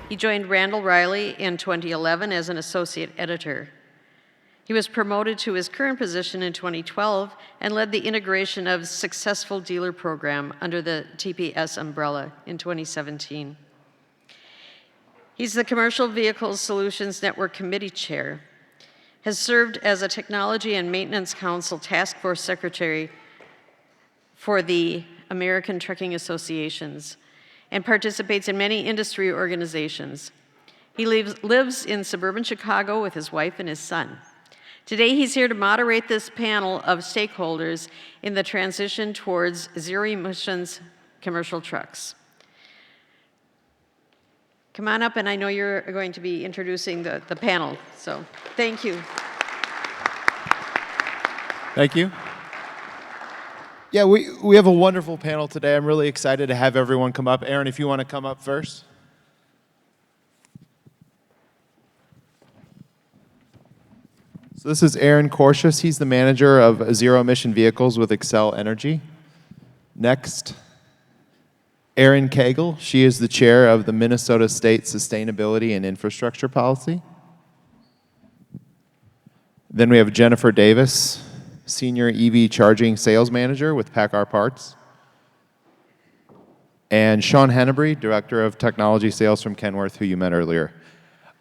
He joined Randall Riley in 2011 as an associate editor. He was promoted to his current position in 2012 and led the integration of Successful Dealer Program under the TPS umbrella in 2017. He's the Commercial Vehicle Solutions Network Committee Chair, has served as a Technology and Maintenance Council Task Force Secretary for the American Trucking Associations, and participates in many industry organizations. He lives in suburban Chicago with his wife and his son. Today, he's here to moderate this panel of stakeholders in the transition towards zero-emissions commercial trucks. Come on up, and I know you're going to be introducing the panel, so thank you. Thank you. Yeah, we have a wonderful panel today. I'm really excited to have everyone come up. Aaron, if you want to come up first. So this is Aaron Corsius. He's the manager of zero-emission vehicles with Xcel Energy. Next, Erin Cagle. She is the chair of the Minnesota State Sustainability and Infrastructure Policy. Then we have Jennifer Davis, senior EV charging sales manager with PACCAR Parts. And Sean Hennebrey, director of technology sales from Kenworth, who you met earlier.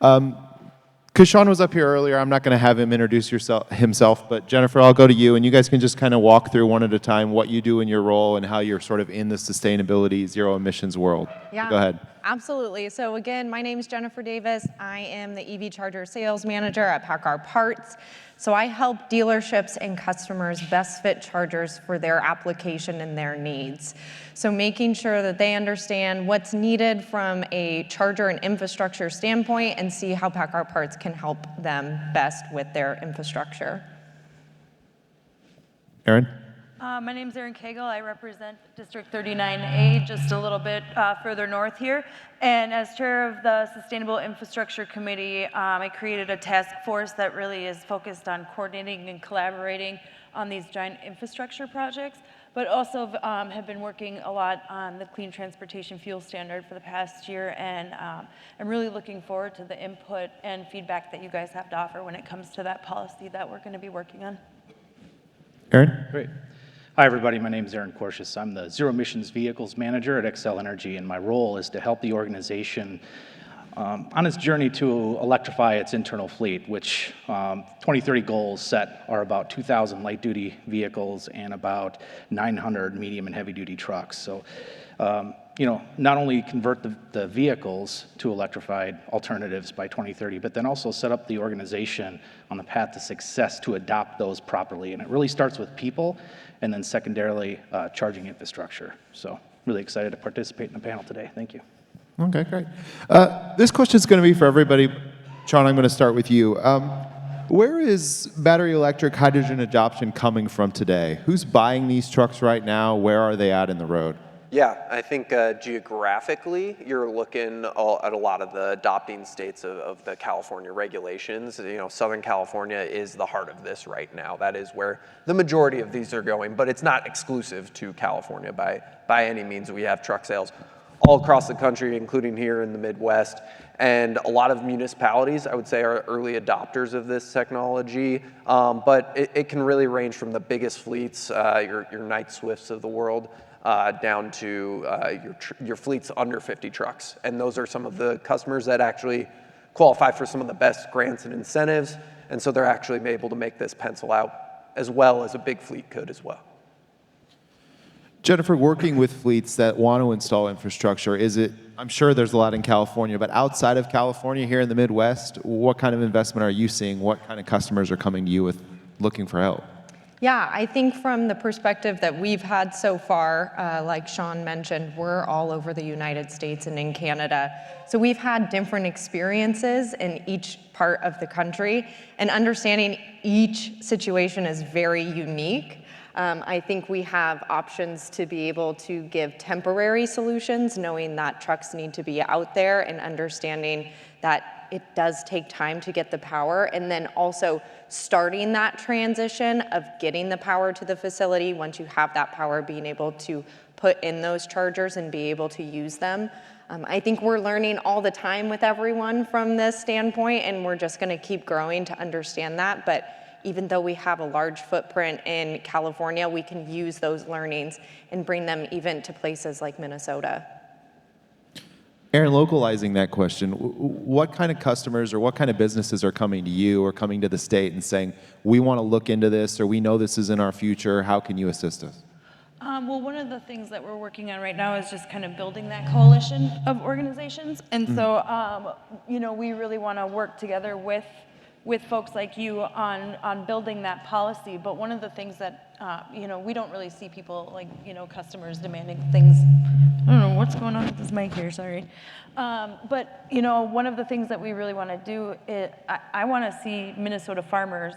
Because Sean was up here earlier, I'm not going to have him introduce himself, but Jennifer, I'll go to you, and you guys can just kind of walk through one at a time what you do in your role and how you're sort of in the sustainability, zero emissions world. Yeah, go ahead. Absolutely. So again, my name is Jennifer Davis. I am the EV charger sales manager at PACCAR Parts. So I help dealerships and customers best fit chargers for their application and their needs. So making sure that they understand what's needed from a charger and infrastructure standpoint and see how PACCAR Parts can help them best with their infrastructure. Erin? My name is Erin Cagle. I represent District 39A, just a little bit further north here. And as chair of the Sustainable Infrastructure Committee, I created a task force that really is focused on coordinating and collaborating on these giant infrastructure projects, but also have been working a lot on the Clean Transportation Fuel Standard for the past year. And I'm really looking forward to the input and feedback that you guys have to offer when it comes to that policy that we're going to be working on. Aaron? Great. Hi, everybody. My name is Aaron Corsius. I'm the Zero Emissions Vehicles Manager at Xcel Energy, and my role is to help the organization on its journey to electrify its internal fleet, which 2030 goals set are about 2,000 light-duty vehicles and about 900 medium and heavy-duty trucks. So, not only convert the vehicles to electrified alternatives by 2030, but then also set up the organization on the path to success to adopt those properly. And it really starts with people, and then secondarily, charging infrastructure. So really excited to participate in the panel today. Thank you. Okay, great. This question is going to be for everybody. Sean, I'm going to start with you. Where is battery electric hydrogen adoption coming from today? Who's buying these trucks right now? Where are they at in the road? Yeah, I think geographically, you're looking at a lot of the adopting states of the California regulations. Southern California is the heart of this right now. That is where the majority of these are going, but it's not exclusive to California by any means. We have truck sales all across the country, including here in the Midwest. And a lot of municipalities, I would say, are early adopters of this technology. But it can really range from the biggest fleets, your Knight Swifts of the world, down to your fleet's under 50 trucks. And those are some of the customers that actually qualify for some of the best grants and incentives. And so they're actually able to make this pencil out as well as a big fleet could as well. Jennifer, working with fleets that want to install infrastructure, I'm sure there's a lot in California, but outside of California, here in the Midwest, what kind of investment are you seeing? What kind of customers are coming to you with looking for help? Yeah, I think from the perspective that we've had so far, like Sean mentioned, we're all over the United States and in Canada. So we've had different experiences in each part of the country, and understanding each situation is very unique. I think we have options to be able to give temporary solutions, knowing that trucks need to be out there and understanding that it does take time to get the power, and then also starting that transition of getting the power to the facility. Once you have that power, being able to put in those chargers and be able to use them. I think we're learning all the time with everyone from this standpoint, and we're just going to keep growing to understand that. But even though we have a large footprint in California, we can use those learnings and bring them even to places like Minnesota. Aaron, localizing that question, what kind of customers or what kind of businesses are coming to you or coming to the state and saying, we want to look into this, or we know this is in our future, how can you assist us? Well, one of the things that we're working on right now is just kind of building that coalition of organizations. And so, you know, we really want to work together with folks like you on building that policy. But one of the things that, you know, we don't really see people like, you know, customers demanding things. I don't know what's going on with this mic here, sorry. But, you know, one of the things that we really want to do is I want to see Minnesota farmers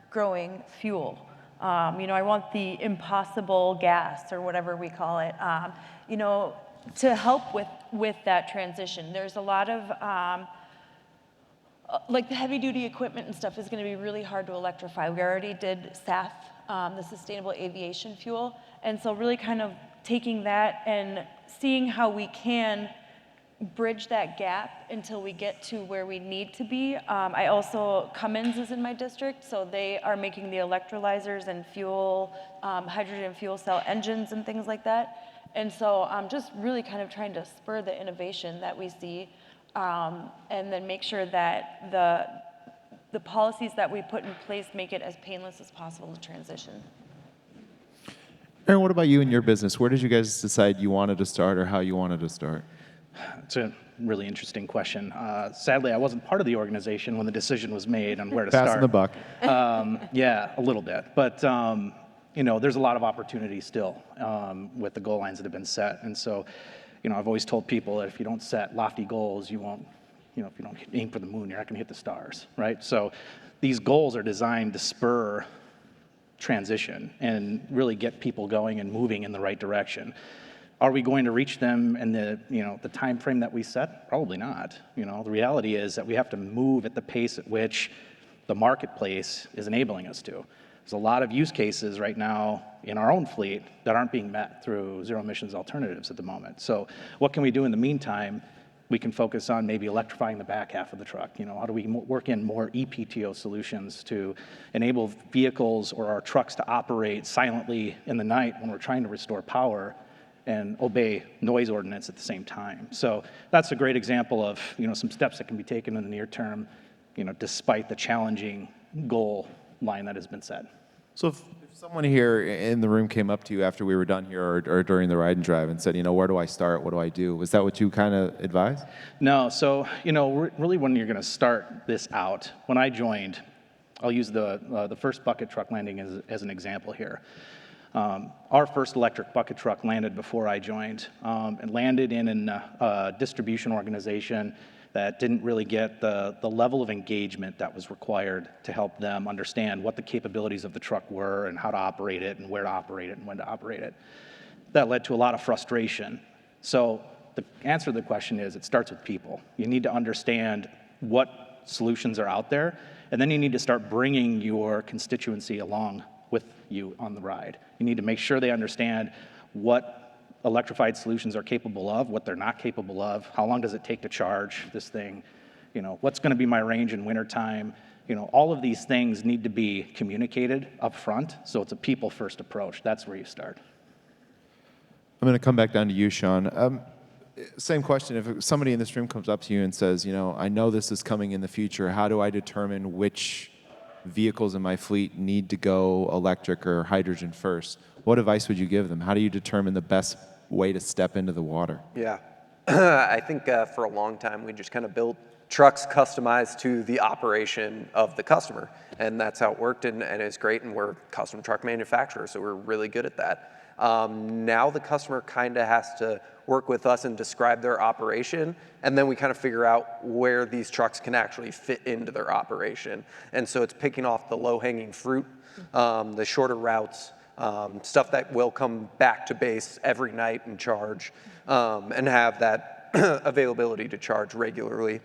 growing fuel. You know, I want the impossible gas, or whatever we call it, you know, to help with that transition. There's a lot of, like the heavy duty equipment and stuff is going to be really hard to electrify. We already did SAF, the sustainable aviation fuel. And so really kind of taking that and seeing how we can bridge that gap until we get to where we need to be. I also, Cummins is in my district, so they are making the electrolyzers and fuel, hydrogen fuel cell engines and things like that. And so I'm just really kind of trying to spur the innovation that we see, and then make sure that the policies that we put in place make it as painless as possible to transition. Aaron, what about you and your business? Where did you guys decide you wanted to start, or how you wanted to start? It's a really interesting question. Sadly, I wasn't part of the organization when the decision was made on where to Passing start. the buck. Yeah, a little bit. But, you know, there's a lot of opportunity still with the goal lines that have been set. And so, you know, I've always told people that if you don't set lofty goals, you won't, you know, if you don't aim for the moon, you're not going to hit the stars, right? So these goals are designed to spur transition and really get people going and moving in the right direction. Are we going to reach them in the, you know, the time frame that we set? Probably not. You know, the reality is that we have to move at the pace at which the marketplace is enabling us to. There's a lot of use cases right now in our own fleet that aren't being met through zero emissions alternatives at the moment. So what can we do in the meantime? We can focus on maybe electrifying the back half of the truck. You know, how do we work in more EPTO solutions to enable vehicles or our trucks to operate silently in the night when we're trying to restore power and obey noise ordinance at the same time. So that's a great example of, you know, some steps that can be taken in the near term, you know, despite the challenging goal line that has been set. So if someone here in the room came up to you after we were done here, or during the ride and drive, and said, you know, where do I start? What do I do? Was that what you kind of advised? No, so, you know, really when you're going to start this out, when I joined, I'll use the first bucket truck landing as an example here. Our first electric bucket truck landed before I joined. It landed in a distribution organization that didn't really get the level of engagement that was required to help them understand what the capabilities of the truck were and how to operate it and where to operate it and when to operate it. That led to a lot of frustration. So the answer to the question is, it starts with people. You need to understand what solutions are out there, and then you need to start bringing your constituency along with you on the ride. You need to make sure they understand what electrified solutions are capable of, what they're not capable of, how long does it take to charge this thing, you know, what's going to be my range in wintertime. You know, all of these things need to be communicated up front, so it's a people-first approach. That's where you start. I'm going to come back down to you, Sean. Same question. If somebody in this room comes up to you and says, you know, I know this is coming in the future, how do I determine which vehicles in my fleet need to go electric or hydrogen first? What advice would you give them? How do you determine the best way to step into the water? Yeah, I think for a long time we just kind of built trucks customized to the operation of the customer, and that's how it worked, and it's great, and we're custom truck manufacturers, so we're really good at that. Now the customer kind of has to work with us and describe their operation, and then we kind of figure out where these trucks can actually fit into their operation. And so it's picking off the low-hanging fruit, the shorter routes, stuff that will come back to base every night and charge, and have that availability to charge regularly,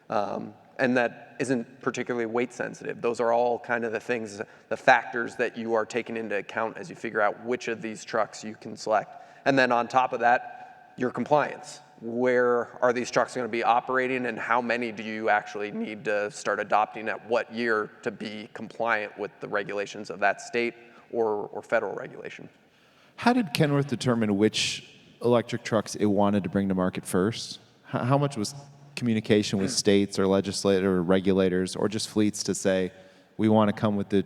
and that isn't particularly weight sensitive. Those are all kind of the things, the factors that you are taking into account as you figure out which of these trucks you can select. And then on top of that, your compliance. Where are these trucks going to be operating, and how many do you actually need to start adopting at what year to be compliant with the regulations of that state or federal regulation? How did Kenworth determine which electric trucks it wanted to bring to market first? How much was communication with states or legislators or regulators or just fleets to say, we want to come with the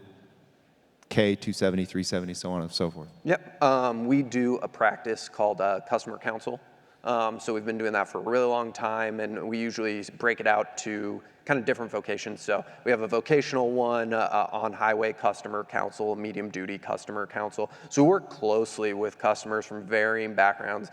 K270, 370, so on and so forth? Yep. We do a practice called customer counsel. So we've been doing that for a really long time, and we usually break it out to kind of different vocations. So we have a vocational one, on-highway customer counsel, a medium-duty customer counsel. So we work closely with customers from varying backgrounds,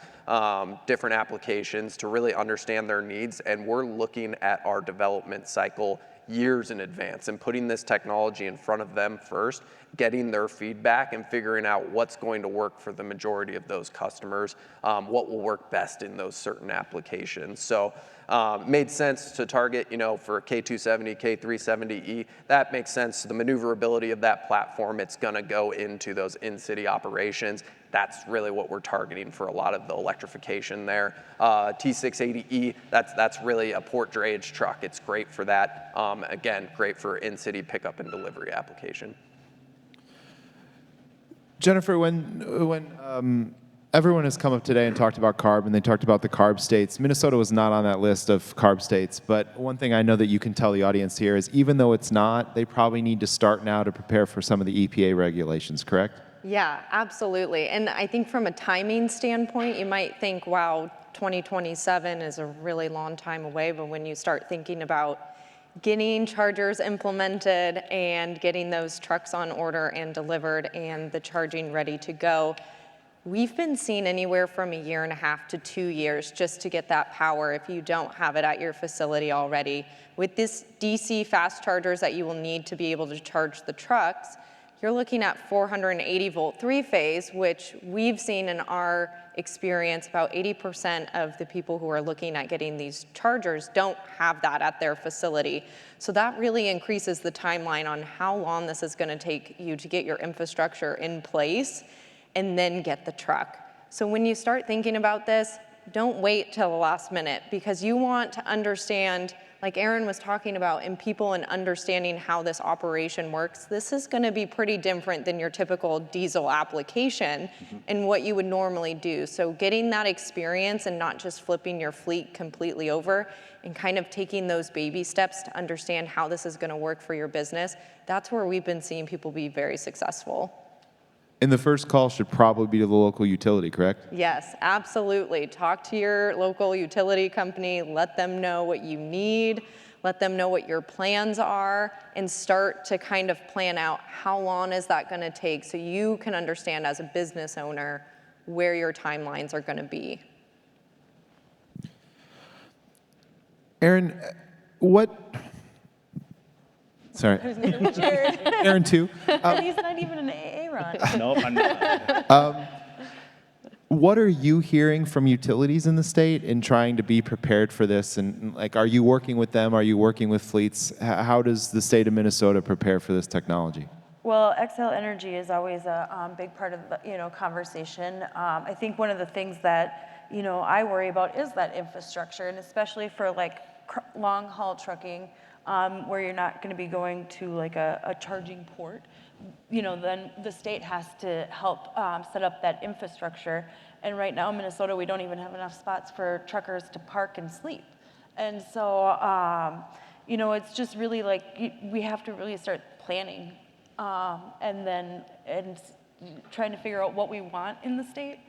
different applications to really understand their needs, and we're looking at our development cycle years in advance and putting this technology in front of them first, getting their feedback and figuring out what's going to work for the majority of those customers, what will work best in those certain applications. So it made sense to target, for K270, K370E. That makes sense. The maneuverability of that platform, it's going to go into those in-city operations. That's really what we're targeting for a lot of the electrification there. T680E, that's really a port drayage truck. It's great for that. Again, great for in-city pickup and delivery application. Jennifer, when everyone has come up today and talked about CARB, and they talked about the CARB states, Minnesota was not on that list of CARB states. But one thing I know that you can tell the audience here is even though it's not, they probably need to start now to prepare for some of the EPA regulations, correct? Yeah, absolutely. And I think from a timing standpoint, you might think, wow, 2027 is a really long time away. But when you start thinking about getting chargers implemented and getting those trucks on order and delivered and the charging ready to go, we've been seeing anywhere from 1.5 to 2 years just to get that power if you don't have it at your facility already. With this DC fast chargers that you will need to be able to charge the trucks, you're looking at 480 volt 3-phase, which we've seen in our experience about 80% of the people who are looking at getting these chargers don't have that at their facility. So that really increases the timeline on how long this is going to take you to get your infrastructure in place and then get the truck. So when you start thinking about this, don't wait till the last minute, because you want to understand, like Aaron was talking about, in people and understanding how this operation works. This is going to be pretty different than your typical diesel application and what you would normally do. So getting that experience and not just flipping your fleet completely over and kind of taking those baby steps to understand how this is going to work for your business, that's where we've been seeing people be very successful. And the first call should probably be to the local utility, correct? Yes, absolutely. Talk to your local utility company, let them know what you need, let them know what your plans are, and start to kind of plan out how long is that going to take so you can understand as a business owner where your timelines are going to be. Aaron, Sorry. Aaron, too. He's not even an AA run. Nope, I'm not. What are you hearing from utilities in the state in trying to be prepared for this? And are you working with them? Are you working with fleets? How does the state of Minnesota prepare for this technology? Well, Xcel Energy is always a big part of the conversation. I think one of the things that I worry about is that infrastructure, and especially for long haul trucking, where you're not going to be going to a charging port. Then the state has to help set up that infrastructure. And right now in Minnesota, we don't even have enough spots for truckers to park and sleep. And so, it's just really we have to really start planning and trying to figure out what we want in the state.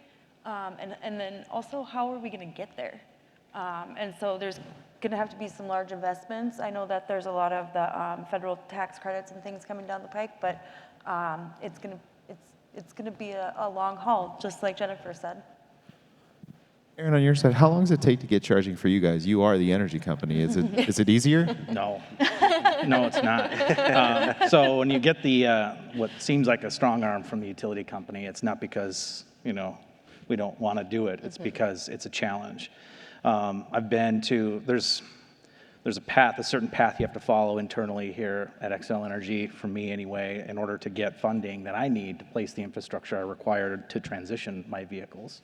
And then also, how are we going to get there? And so there's going to have to be some large investments. I know that there's a lot of the federal tax credits and things coming down the pike, but it's going to be a long haul, just like Jennifer said. Aaron, on your side, how long does it take to get charging for you guys? You are the energy company. Is it easier? No, it's not. So when you get the what seems like a strong arm from the utility company, it's not because we don't want to do it. It's because it's a challenge. I've been to, there's there's a certain path you have to follow internally here at Xcel Energy, for me anyway, in order to get funding that I need to place the infrastructure I require to transition my vehicles.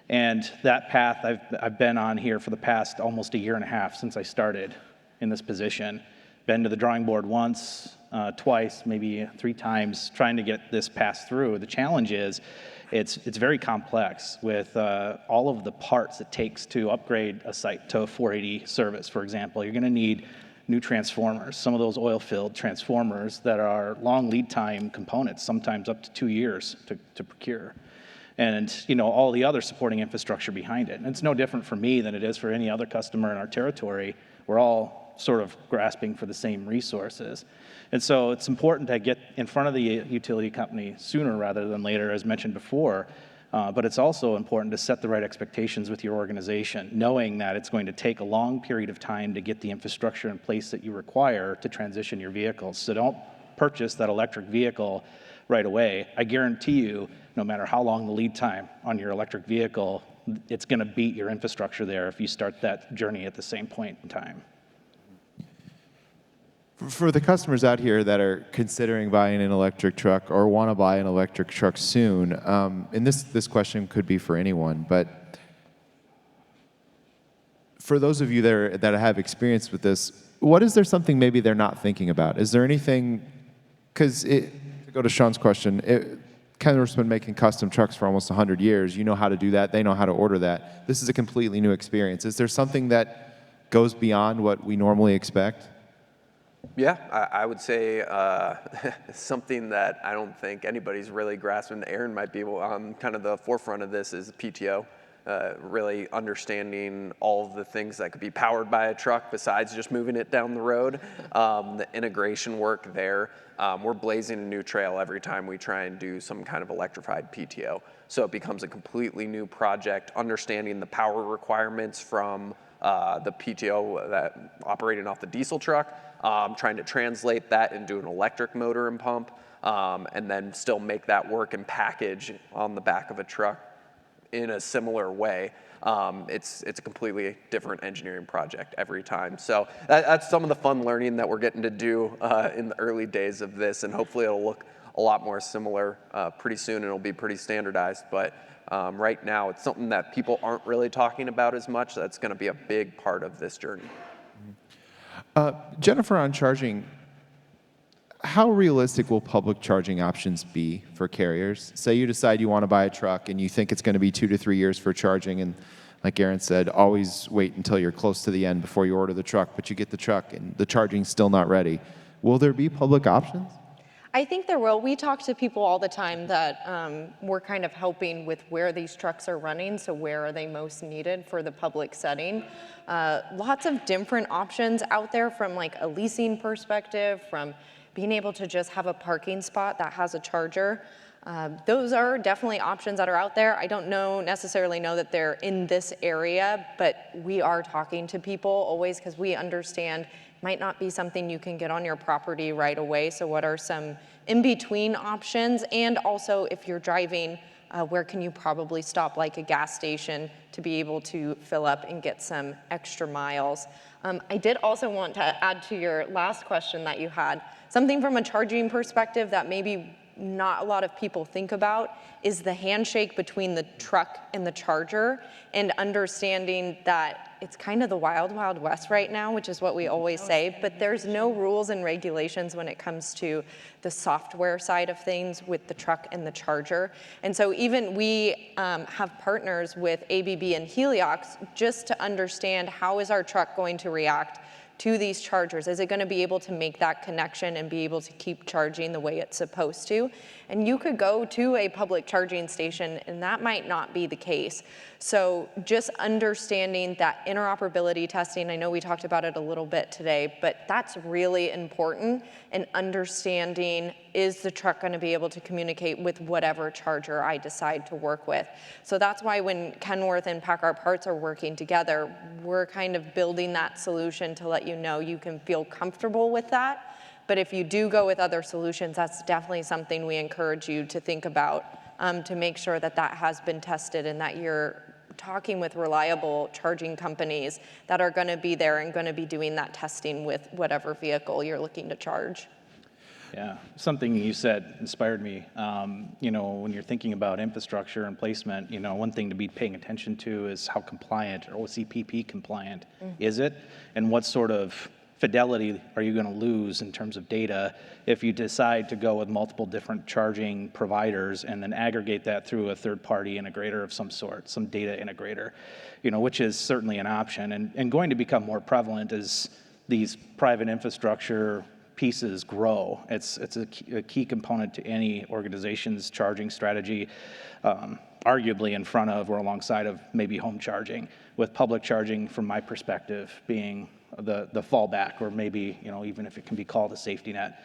And that path I've been on here for the past almost a year and a half since I started in this position. Been to the drawing board once, twice, maybe 3 times, trying to get this passed through. The challenge is it's very complex with all of the parts it takes to upgrade a site to a 480 service, for example. You're gonna need new transformers, some of those oil-filled transformers that are long lead time components, sometimes up to 2 years to procure. And all the other supporting infrastructure behind it. And it's no different for me than it is for any other customer in our territory. We're all sort of grasping for the same resources. And so it's important to get in front of the utility company sooner rather than later, as mentioned before. But it's also important to set the right expectations with your organization, knowing that it's going to take a long period of time to get the infrastructure in place that you require to transition your vehicles. So don't purchase that electric vehicle right away. I guarantee you, no matter how long the lead time on your electric vehicle, it's going to beat your infrastructure there if you start that journey at the same point in time. For the customers out here that are considering buying an electric truck or want to buy an electric truck soon, and this question could be for anyone, but for those of you that have experience with this, what is there something maybe they're not thinking about? Is there anything, because to go to Sean's question, Kenworth's been making custom trucks for almost 100 years. You know how to do that. They know how to order that. This is a completely new experience. Is there something that goes beyond what we normally expect? Yeah, I would say something that I don't think anybody's really grasping. Aaron might be on kind of the forefront of this is PTO. Really understanding all of the things that could be powered by a truck besides just moving it down the road. The integration work there. We're blazing a new trail every time we try and do some kind of electrified PTO. So it becomes a completely new project, understanding the power requirements from the PTO that operating off the diesel truck, trying to translate that into an electric motor and pump, and then still make that work and package on the back of a truck in a similar way. It's a completely different engineering project every time. So that's some of the fun learning that we're getting to do in the early days of this, and hopefully it'll look a lot more similar pretty soon, and it'll be pretty standardized. But right now, it's something that people aren't really talking about as much. That's going to be a big part of this journey. Jennifer, on charging, how realistic will public charging options be for carriers? Say you decide you want to buy a truck and you think it's going to be 2 to 3 years for charging, and like Aaron said, always wait until you're close to the end before you order the truck, but you get the truck and the charging's still not ready. Will there be public options? I think there will. We talk to people all the time that we're kind of helping with where these trucks are running, so where are they most needed for the public setting. Lots of different options out there from like a leasing perspective, from being able to just have a parking spot that has a charger. Those are definitely options that are out there. I don't necessarily know that they're in this area, but we are talking to people always because we understand might not be something you can get on your property right away. So what are some in-between options? And also if you're driving, where can you probably stop like a gas station to be able to fill up and get some extra miles? I did also want to add to your last question that you had, something from a charging perspective that maybe not a lot of people think about is the handshake between the truck and the charger, and understanding that it's kind of the wild, wild west right now, which is what we always say, but there's no rules and regulations when it comes to the software side of things with the truck and the charger. And so even we have partners with ABB and Heliox just to understand how is our truck going to react to these chargers. Is it going to be able to make that connection and be able to keep charging the way it's supposed to? And you could go to a public charging station and that might not be the case. So just understanding that interoperability testing, I know we talked about it a little bit today, but that's really important, and understanding, is the truck going to be able to communicate with whatever charger I decide to work with? So that's why when Kenworth and PACCAR Parts are working together, we're kind of building that solution to let you know you can feel comfortable with that. But if you do go with other solutions, that's definitely something we encourage you to think about, to make sure that that has been tested and that you're talking with reliable charging companies that are going to be there and going to be doing that testing with whatever vehicle you're looking to charge. Yeah, something you said inspired me. You know, when you're thinking about infrastructure and placement, you know, one thing to be paying attention to is how compliant or OCPP compliant is it, and what sort of fidelity are you going to lose in terms of data if you decide to go with multiple different charging providers and then aggregate that through a third-party integrator of some sort, some data integrator, you know, which is certainly an option and going to become more prevalent as these private infrastructure pieces grow. It's a key component to any organization's charging strategy, arguably in front of or alongside of maybe home charging, with public charging, from my perspective, being the fallback, or maybe, you know, even if it can be called a safety net.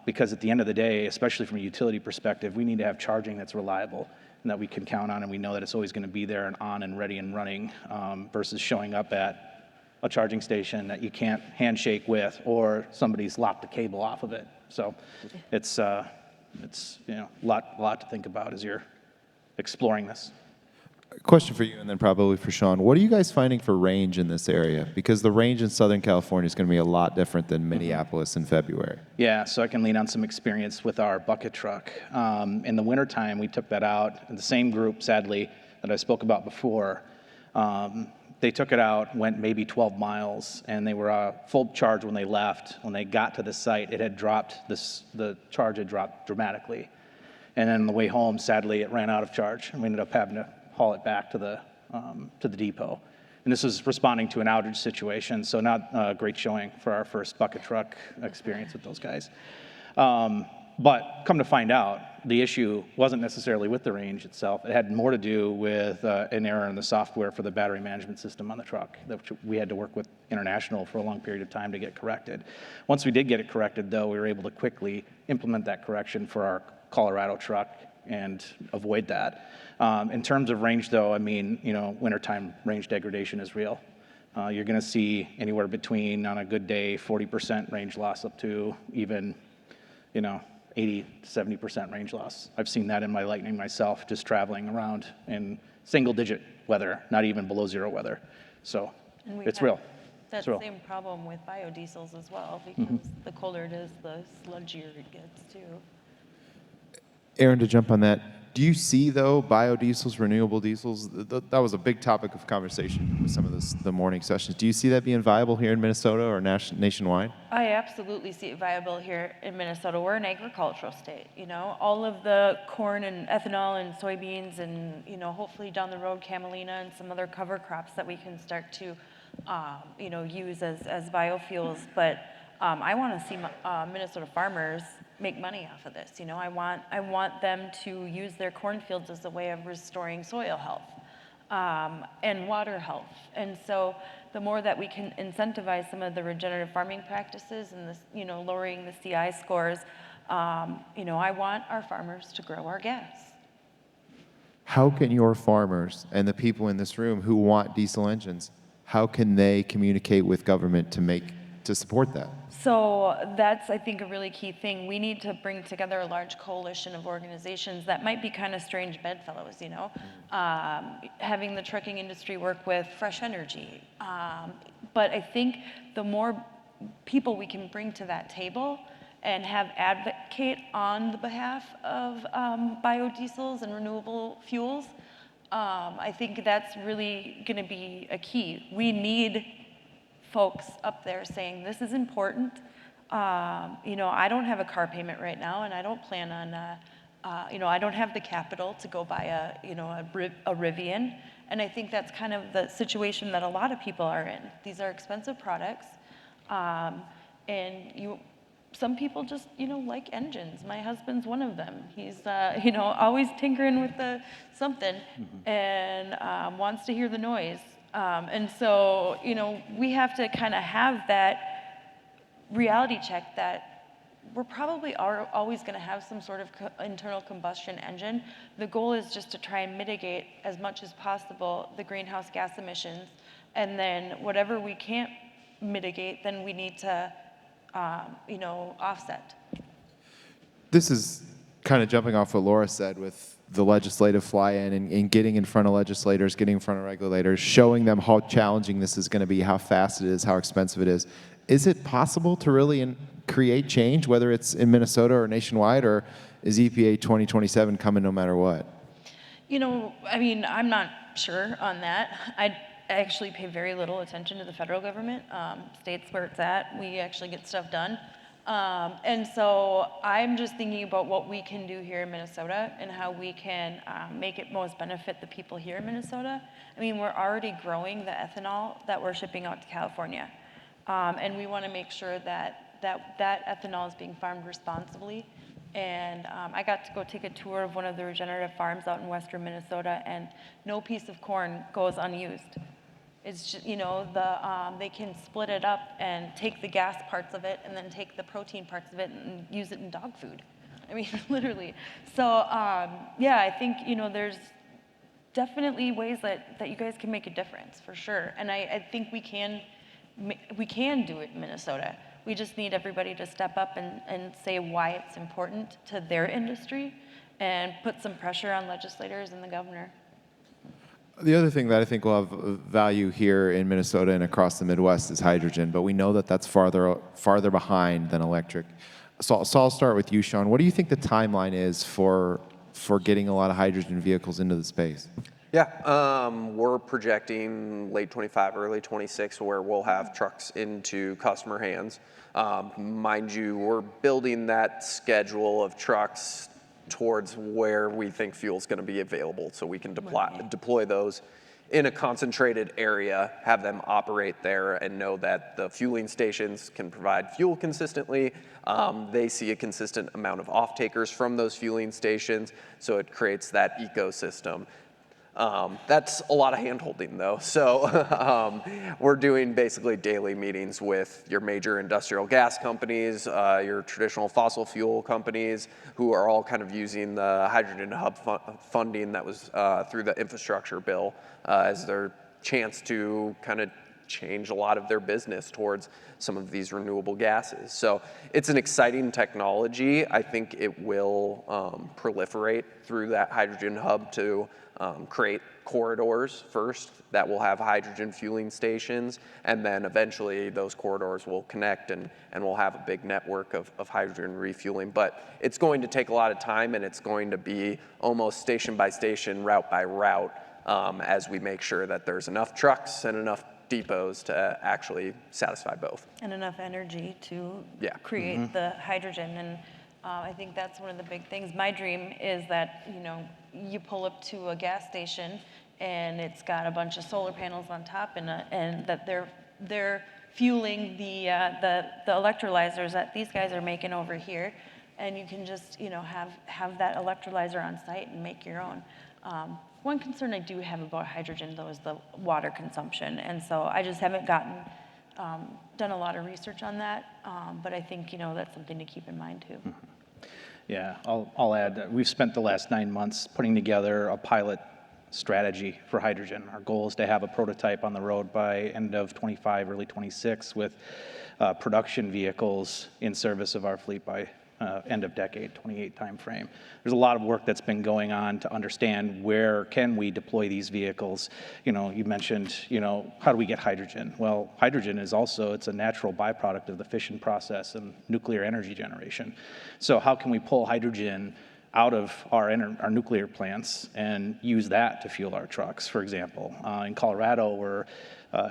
Because at the end of the day, especially from a utility perspective, we need to have charging that's reliable and that we can count on, and we know that it's always going to be there and on and ready and running, versus showing up at a charging station that you can't handshake with, or somebody's lopped a cable off of it. So it's you know, a lot to think about as you're exploring this. Question for you, and then probably for Sean. What are you guys finding for range in this area? Because the range in Southern California is going to be a lot different than Minneapolis in February. Yeah, so I can lean on some experience with our bucket truck. In the wintertime, we took that out, and the same group, sadly, that I spoke about before, they took it out, went maybe 12 miles, and they were full charge when they left. When they got to the site, it had dropped, the charge had dropped dramatically. And then on the way home, sadly, it ran out of charge, and we ended up having to haul it back to the depot. And this was responding to an outage situation, so not a great showing for our first bucket truck experience with those guys. But come to find out, the issue wasn't necessarily with the range itself. It had more to do with an error in the software for the battery management system on the truck, which we had to work with International for a long period of time to get corrected. Once we did get it corrected, though, we were able to quickly implement that correction for our Colorado truck and avoid that. In terms of range, though, I mean, you know, wintertime range degradation is real. You're going to see anywhere between, on a good day, 40% range loss up to even, you know, 80 to 70% range loss. I've seen that in my Lightning myself, just traveling around in single-digit weather, not even below zero weather. So it's real. That same problem with biodiesels as well, because the colder it is, the sludgier it gets too. Aaron, to jump on that, do you see, though, biodiesels, renewable diesels? That was a big topic of conversation with some of the morning sessions. Do you see that being viable here in Minnesota or nationwide? I absolutely see it viable here in Minnesota. We're an agricultural state, you know. All of the corn and ethanol and soybeans and, you know, hopefully down the road, camelina and some other cover crops that we can start to, you know, use as biofuels. But I want to see Minnesota farmers make money off of this. You know, I want them to use their cornfields as a way of restoring soil health and water health. And so the more that we can incentivize some of the regenerative farming practices and this, you know, lowering the CI scores, you know, I want our farmers to grow our gas. How can your farmers and the people in this room who want diesel engines, how can they communicate with government to support that? So that's, I think, a really key thing. We need to bring together a large coalition of organizations that might be kind of strange bedfellows, you know, having the trucking industry work with Fresh Energy. But I think the more people we can bring to that table and have advocate on the behalf of biodiesels and renewable fuels, I think that's really going to be a key. We need folks up there saying this is important. You know, I don't have a car payment right now, and I don't plan on, you know, I don't have the capital to go buy a Rivian, and I think that's kind of the situation that a lot of people are in. These are expensive products, and some people just, you know, like engines. My husband's one of them. He's, you know, always tinkering with something and wants to hear the noise. And so, you know, we have to kind of have that reality check that we're probably always going to have some sort of internal combustion engine. The goal is just to try and mitigate as much as possible the greenhouse gas emissions. And then whatever we can't mitigate, then we need to, you know, offset. This is kind of jumping off what Laura said with the legislative fly-in and getting in front of legislators, getting in front of regulators, showing them how challenging this is going to be, how fast it is, how expensive it is. Is it possible to really create change, whether it's in Minnesota or nationwide, or is EPA 2027 coming no matter what? You know, I mean, I'm not sure on that. I actually pay very little attention to the federal government. States where it's at, we actually get stuff done. And so I'm just thinking about what we can do here in Minnesota and how we can make it most benefit the people here in Minnesota. I mean, we're already growing the ethanol that we're shipping out to California. And we want to make sure that ethanol is being farmed responsibly. And I got to go take a tour of one of the regenerative farms out in western Minnesota, and no piece of corn goes unused. It's just, you know, they can split it up and take the gas parts of it and then take the protein parts of it and use it in dog food. I mean, literally. So, yeah, I think, you know, there's definitely ways that you guys can make a difference, for sure. And I think we can do it in Minnesota. We just need everybody to step up and say why it's important to their industry and put some pressure on legislators and the governor. The other thing that I think will have value here in Minnesota and across the Midwest is hydrogen, but we know that that's farther behind than electric. So I'll start with you, Sean. What do you think the timeline is for getting a lot of hydrogen vehicles into the space? Yeah, we're projecting late 25, early 26, where we'll have trucks into customer hands. Mind you, we're building that schedule of trucks towards where we think fuel is going to be available, so we can deploy those in a concentrated area, have them operate there, and know that the fueling stations can provide fuel consistently. They see a consistent amount of off-takers from those fueling stations, so it creates that ecosystem. That's a lot of hand-holding, though. So we're doing basically daily meetings with your major industrial gas companies, your traditional fossil fuel companies, who are all kind of using the hydrogen hub funding that was through the infrastructure bill as their chance to kind of change a lot of their business towards some of these renewable gases. So it's an exciting technology. I think it will proliferate through that hydrogen hub to create corridors first that will have hydrogen fueling stations, and then eventually those corridors will connect and we'll have a big network of hydrogen refueling. But it's going to take a lot of time, and it's going to be almost station by station, route by route, as we make sure that there's enough trucks and enough depots to actually satisfy both. And enough energy to create the hydrogen. And I think that's one of the big things. My dream is that, you know, you pull up to a gas station and it's got a bunch of solar panels on top, and that they're fueling the electrolyzers that these guys are making over here, and you can just, you know, have that electrolyzer on site and make your own. One concern I do have about hydrogen, though, is the water consumption, and so I just haven't done a lot of research on that, but I think, you know, that's something to keep in mind too. Yeah, I'll add that we've spent the last 9 months putting together a pilot strategy for hydrogen. Our goal is to have a prototype on the road by end of 25, early 26, with production vehicles in service of our fleet by end of decade, 28 timeframe. There's a lot of work that's been going on to understand where can we deploy these vehicles. You know, you mentioned, you know, how do we get hydrogen? Well, hydrogen is also, it's a natural byproduct of the fission process and nuclear energy generation. So how can we pull hydrogen out of our nuclear plants and use that to fuel our trucks, for example? In Colorado, we're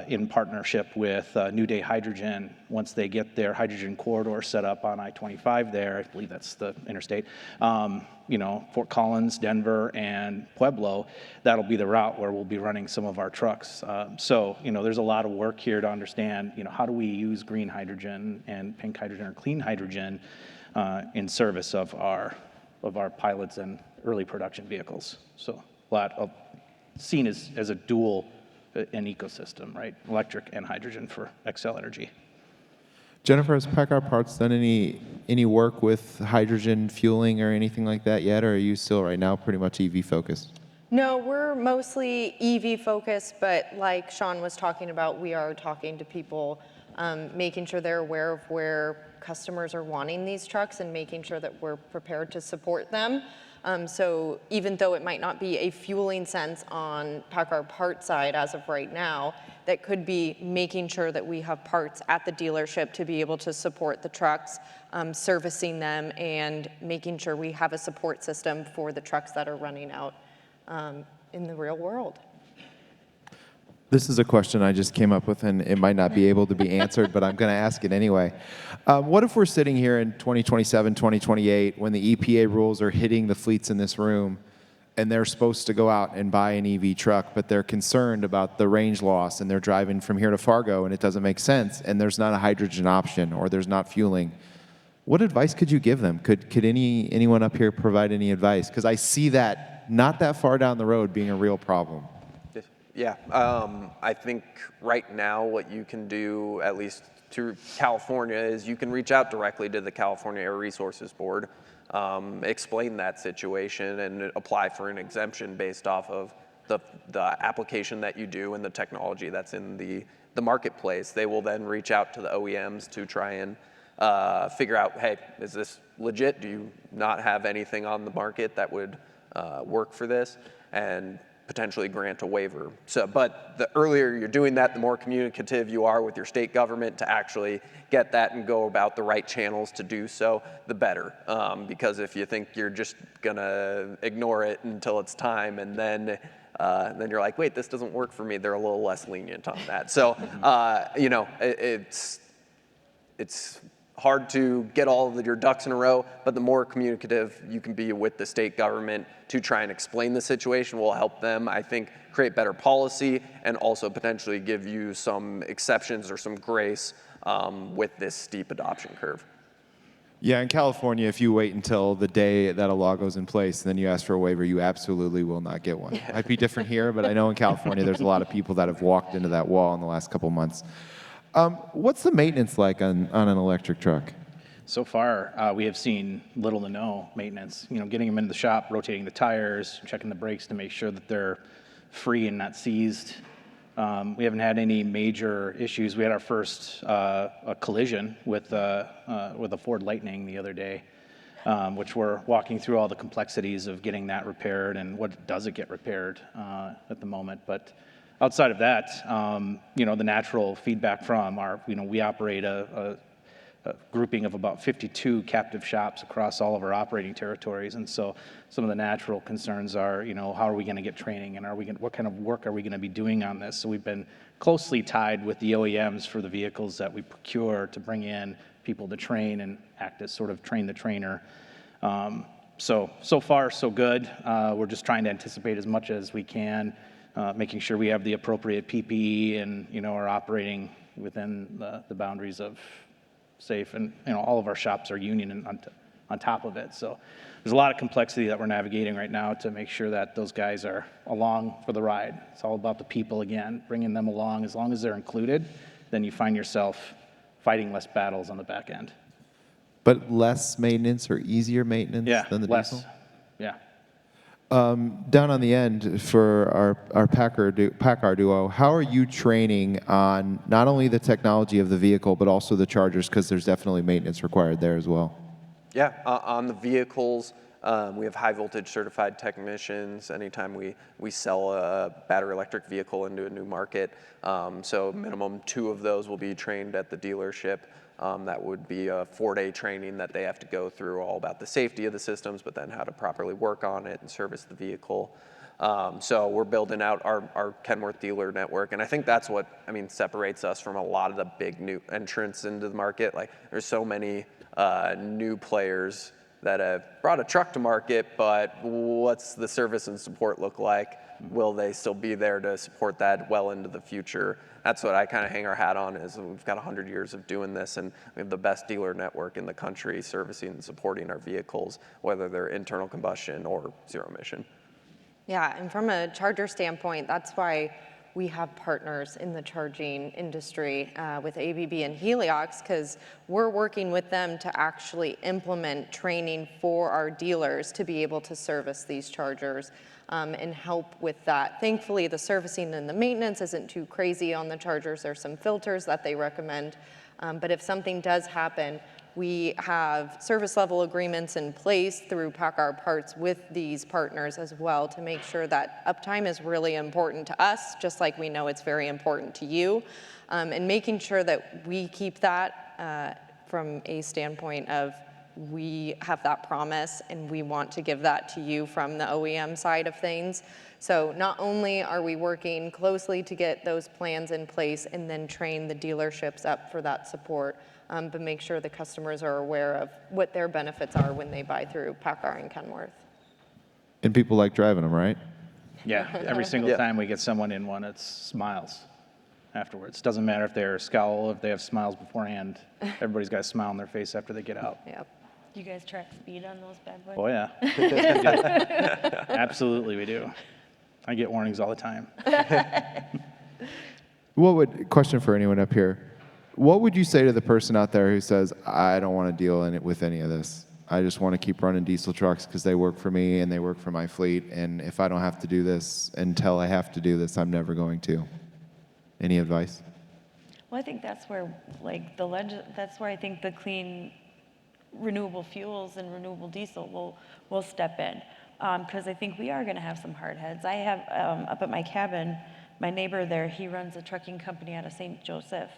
in partnership with New Day Hydrogen. Once they get their hydrogen corridor set up on I-25 there, I believe that's the interstate, you know, Fort Collins, Denver, and Pueblo, that'll be the route where we'll be running some of our trucks. So, you know, there's a lot of work here to understand, you know, how do we use green hydrogen and pink hydrogen or clean hydrogen in service of our pilots and early production vehicles. So a lot of seen as a dual an ecosystem, right? Electric and hydrogen for Xcel Energy. Jennifer, has PACCAR Parts done any work with hydrogen fueling or anything like that yet, or are you still right now pretty much EV focused? No, we're mostly EV focused, but like Sean was talking about, we are talking to people, making sure they're aware of where customers are wanting these trucks and making sure that we're prepared to support them. So even though it might not be a fueling sense on PACCAR parts side as of right now, that could be making sure that we have parts at the dealership to be able to support the trucks, servicing them, and making sure we have a support system for the trucks that are running out in the real world. This is a question I just came up with, and it might not be able to be answered, but I'm going to ask it anyway. What if we're sitting here in 2027, 2028, when the EPA rules are hitting the fleets in this room, and they're supposed to go out and buy an EV truck, but they're concerned about the range loss, and they're driving from here to Fargo, and it doesn't make sense, and there's not a hydrogen option, or there's not fueling? What advice could you give them? Could anyone up here provide any advice? Because I see that not that far down the road being a real problem. Yeah, I think right now what you can do, at least through California, is you can reach out directly to the California Air Resources Board, explain that situation, and apply for an exemption based off of the application that you do and the technology that's in the marketplace. They will then reach out to the OEMs to try and figure out, hey, is this legit? Do you not have anything on the market that would work for this? And potentially grant a waiver. So, but the earlier you're doing that, the more communicative you are with your state government to actually get that and go about the right channels to do so, the better. Because if you think you're just gonna ignore it until it's time, and then you're like, wait, this doesn't work for me, they're a little less lenient on that. So, you know, it's hard to get all of your ducks in a row, but the more communicative you can be with the state government to try and explain the situation will help them, I think, create better policy and also potentially give you some exceptions or some grace with this steep adoption curve. Yeah, in California, if you wait until the day that a law goes in place and then you ask for a waiver, you absolutely will not get one. It might be different here, but I know in California there's a lot of people that have walked into that wall in the last couple months. What's the maintenance like on an electric truck? So far, we have seen little to no maintenance. You know, getting them into the shop, rotating the tires, checking the brakes to make sure that they're free and not seized. We haven't had any major issues. We had our first a collision with a Ford Lightning the other day, which we're walking through all the complexities of getting that repaired and what does it get repaired at the moment. But outside of that, you know, the natural feedback from our, you know, we operate a grouping of about 52 captive shops across all of our operating territories. And so some of the natural concerns are, you know, how are we going to get training, and what kind of work are we going to be doing on this? So we've been closely tied with the OEMs for the vehicles that we procure to bring in people to train and act as sort of train the trainer. So far, so good. We're just trying to anticipate as much as we can, making sure we have the appropriate PPE and, you know, are operating within the boundaries of safe, and, you know, all of our shops are union and on top of it. So there's a lot of complexity that we're navigating right now to make sure that those guys are along for the ride. It's all about the people again, bringing them along. As long as they're included, then you find yourself fighting less battles on the back end. But less maintenance or easier maintenance than the less. diesel? Yeah. Down on the end for our PACCAR duo, how are you training on not only the technology of the vehicle, but also the chargers, because there's definitely maintenance required there as well? Yeah, on the vehicles, we have high voltage certified technicians anytime we sell a battery electric vehicle into a new market. So minimum 2 of those will be trained at the dealership. That would be a 4-day training that they have to go through, all about the safety of the systems, but then how to properly work on it and service the vehicle. So we're building out our Kenworth dealer network, and I think that's what, I mean, separates us from a lot of the big new entrants into the market. Like, there's so many new players that have brought a truck to market, but what's the service and support look like? Will they still be there to support that well into the future? That's what I kind of hang our hat on, is we've got 100 years of doing this, and we have the best dealer network in the country servicing and supporting our vehicles, whether they're internal combustion or zero emission. Yeah, and from a charger standpoint, that's why we have partners in the charging industry with ABB and Heliox, because we're working with them to actually implement training for our dealers to be able to service these chargers and help with that. Thankfully, the servicing and the maintenance isn't too crazy on the chargers. There's some filters that they recommend. But if something does happen, We have service level agreements in place through PACCAR Parts with these partners as well to make sure that uptime is really important to us, just like we know it's very important to you, and making sure that we keep that from a standpoint of we have that promise and we want to give that to you from the OEM side of things. So not only are we working closely to get those plans in place and then train the dealerships up for that support, but make sure the customers are aware of what their benefits are when they buy through PACCAR and Kenworth. And people like driving them, right? Yeah, every single time we get someone in one, it's smiles afterwards. Doesn't matter if they're a scowl, if they have smiles beforehand. Everybody's got a smile on their face after they get out. Yep. Do you guys track speed on those bad boys? Oh, yeah. Absolutely, we do. I get warnings all the time. Question for anyone up here. What would you say to the person out there who says, I don't want to deal with any of this? I just want to keep running diesel trucks because they work for me and they work for my fleet. And if I don't have to do this until I have to do this, I'm never going to. Any advice? Well, I think that's where, like, that's where I think the clean renewable fuels and renewable diesel will step in. Because I think we are going to have some hard heads. I have, up at my cabin, my neighbor there, he runs a trucking company out of St. Joseph.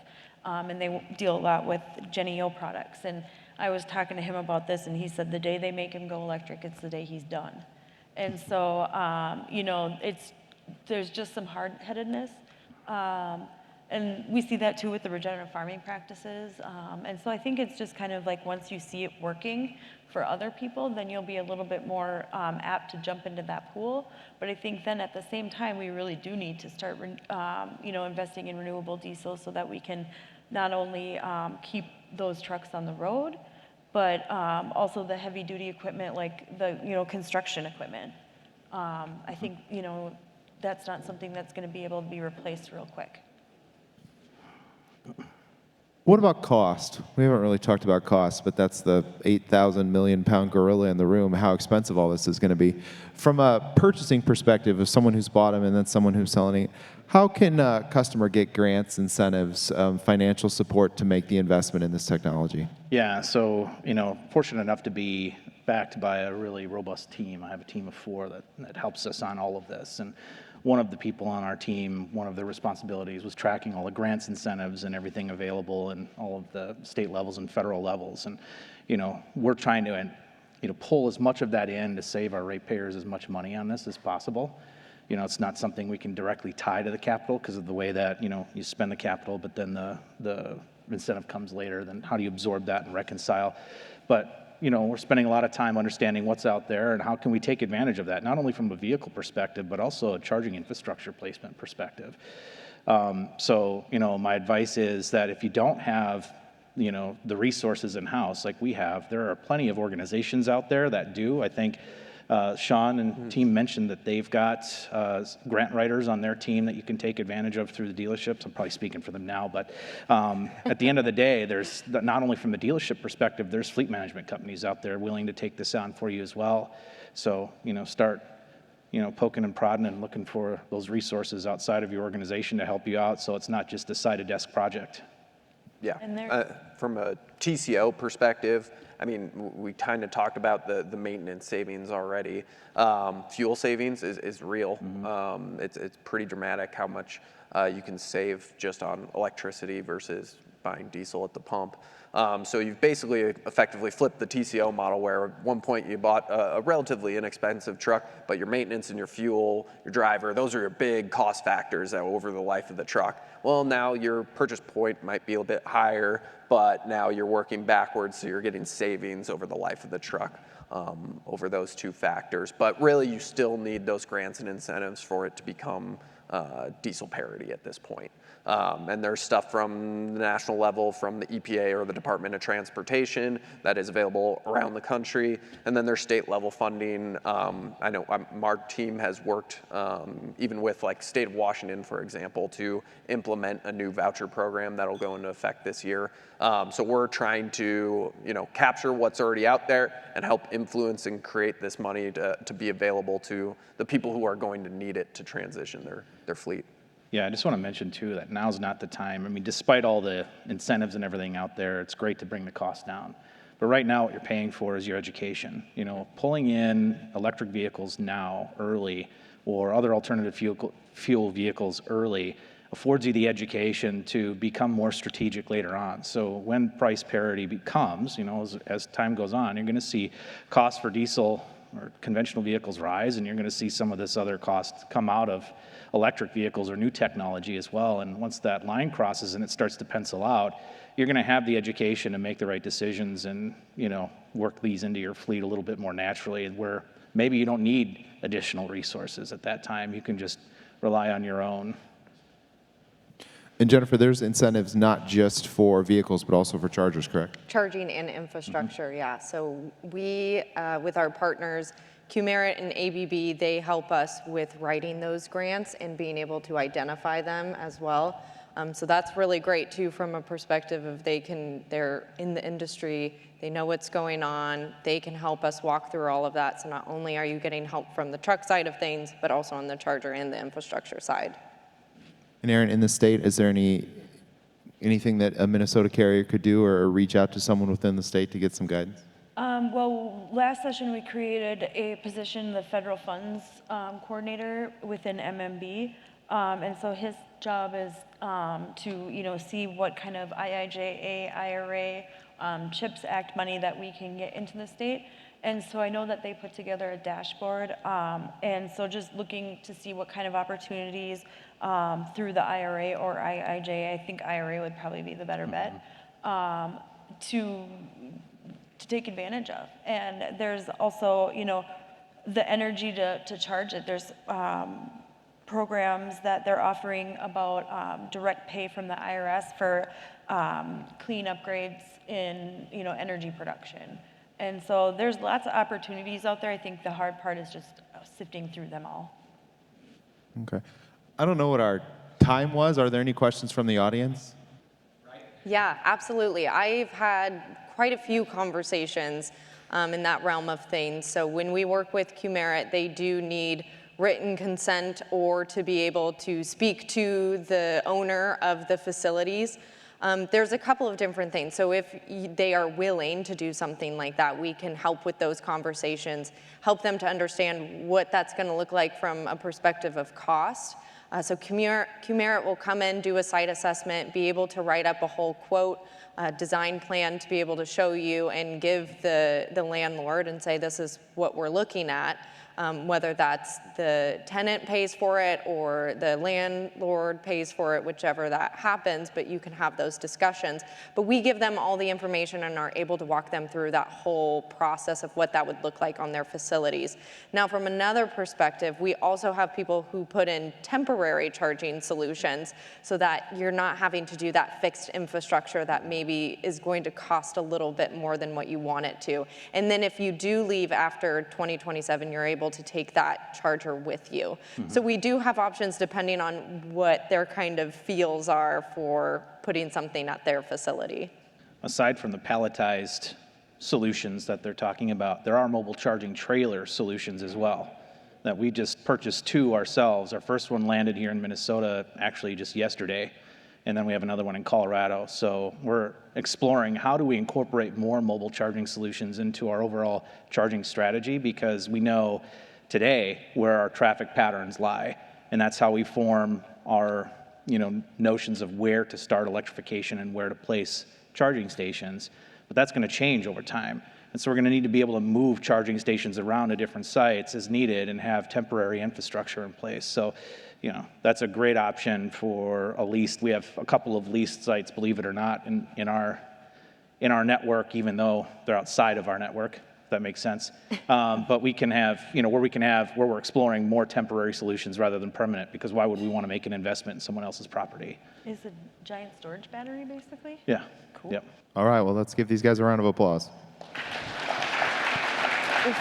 And they deal a lot with Jenny-O products. And I was talking to him about this, and he said the day they make him go electric, it's the day he's done. And so, you know, there's just some hard-headedness. And we see that too with the regenerative farming practices. And so I think it's just kind of like once you see it working for other people, then you'll be a little bit more apt to jump into that pool. But I think then at the same time, we really do need to start, you know, investing in renewable diesel so that we can not only keep those trucks on the road, but also the heavy duty equipment like the, you know, construction equipment. I think, you know, that's not something that's going to be able to be replaced real quick. What about cost? We haven't really talked about cost, but that's the 8,000 million pound gorilla in the room, how expensive all this is going to be. From a purchasing perspective of someone who's bought them and then someone who's selling it, how can a customer get grants, incentives, financial support to make the investment in this technology? Yeah, so, you know, fortunate enough to be backed by a really robust team. I have a team of 4 that helps us on all of this. And one of the people on our team, one of their responsibilities was tracking all the grants, incentives, and everything available in all of the state levels and federal levels. And, you know, we're trying to, you know, pull as much of that in to save our ratepayers as much money on this as possible. You know, it's not something we can directly tie to the capital because of the way that, you know, you spend the capital, but then the incentive comes later. Then how do you absorb that and reconcile? But you know, we're spending a lot of time understanding what's out there and how can we take advantage of that, not only from a vehicle perspective, but also a charging infrastructure placement perspective. So, you know, my advice is that if you don't have, you know, the resources in-house like we have, there are plenty of organizations out there that do. I think Sean and team mentioned that they've got grant writers on their team that you can take advantage of through the dealerships. I'm probably speaking for them now, but at the end of the day, there's not only from the dealership perspective, there's fleet management companies out there willing to take this on for you as well. So, you know, start, you know, poking and prodding and looking for those resources outside of your organization to help you out so it's not just a side-of-desk project. Yeah, And from a TCO perspective, I mean, we kind of talked about the maintenance savings already. Fuel savings is real. It's pretty dramatic how much you can save just on electricity versus buying diesel at the pump. So you've basically effectively flipped the TCO model where at one point you bought a relatively inexpensive truck, but your maintenance and your fuel, your driver, those are your big cost factors over the life of the truck. Well, now your purchase point might be a bit higher, but now you're working backwards, so you're getting savings over the life of the truck over those 2 factors. But really, you still need those grants and incentives for it to become diesel parity at this point. And there's stuff from the national level, from the EPA or the Department of Transportation that is available around the country. And then there's state level funding. I know our team has worked even with like state of Washington, for example, to implement a new voucher program that'll go into effect this year. So we're trying to, you know, capture what's already out there and help influence and create this money to be available to the people who are going to need it to transition their fleet. Yeah, I just want to mention too that now's not the time. I mean, despite all the incentives and everything out there, it's great to bring the cost down. But right now, what you're paying for is your education. You know, pulling in electric vehicles now, early, or other alternative fuel vehicles early, affords you the education to become more strategic later on. So when price parity becomes, you know, as time goes on, you're going to see costs for diesel or conventional vehicles rise, and you're going to see some of this other cost come out of electric vehicles or new technology as well. And once that line crosses and it starts to pencil out, you're going to have the education to make the right decisions and, you know, work these into your fleet a little bit more naturally, where maybe you don't need additional resources at that time. You can just rely on your own. And Jennifer, there's incentives not just for vehicles, but also for chargers, correct? Charging and infrastructure, yeah. So we, with our partners, QMerit and ABB, they help us with writing those grants and being able to identify them as well. So that's really great too, from a perspective of they're in the industry, they know what's going on, they can help us walk through all of that. So not only are you getting help from the truck side of things, but also on the charger and the infrastructure side. And Aaron, in the state, is there anything that a Minnesota carrier could do or reach out to someone within the state to get some guidance? Well, last session we created a position, the federal funds coordinator within MMB, and so his job is to see what kind of IIJA, IRA, CHIPS Act money that we can get into the state. And so I know that they put together a dashboard, and so just looking to see what kind of opportunities through the IRA or IIJA, I think IRA would probably be the better bet, to take advantage of. And there's also, the energy to charge it. There's programs that they're offering about direct pay from the IRS for clean upgrades in, energy production. And so there's lots of opportunities out there. I think the hard part is just sifting through them all. Okay. I don't know what our time was. Are there any questions from the audience? Yeah, absolutely. I've had quite a few conversations in that realm of things. So when we work with QMerit, they do need written consent or to be able to speak to the owner of the facilities. There's a couple of different things. So if they are willing to do something like that, we can help with those conversations, help them to understand what that's going to look like from a perspective of cost. So QMerit will come in, do a site assessment, be able to write up a whole quote, design plan to be able to show you and give the landlord and say, this is what we're looking at. Whether that's the tenant pays for it or the landlord pays for it, whichever that happens, but you can have those discussions. But we give them all the information and are able to walk them through that whole process of what that would look like on their facilities. Now, from another perspective, we also have people who put in temporary charging solutions so that you're not having to do that fixed infrastructure that maybe is going to cost a little bit more than what you want it to. And then if you do leave after 2027, you're able to take that charger with you. Mm-hmm. So we do have options depending on what their kind of feels are for putting something at their facility. Aside from the palletized solutions that they're talking about, there are mobile charging trailer solutions as well that we just purchased 2 ourselves. Our first one landed here in Minnesota actually just yesterday, and then we have another one in Colorado. So we're exploring how do we incorporate more mobile charging solutions into our overall charging strategy, because we know today where our traffic patterns lie, and that's how we form our notions of where to start electrification and where to place charging stations. But that's going to change over time. And so we're going to need to be able to move charging stations around to different sites as needed and have temporary infrastructure in place. So that's a great option for a leased. We have a couple of leased sites, believe it or not, in our network, even though they're outside of our network, if that makes sense. But we can have, where we're exploring more temporary solutions rather than permanent, because why would we want to make an investment in someone else's property? Is a giant storage battery, basically? Yeah. Cool. Yep. All right, well, let's give these guys a round of applause. Oof,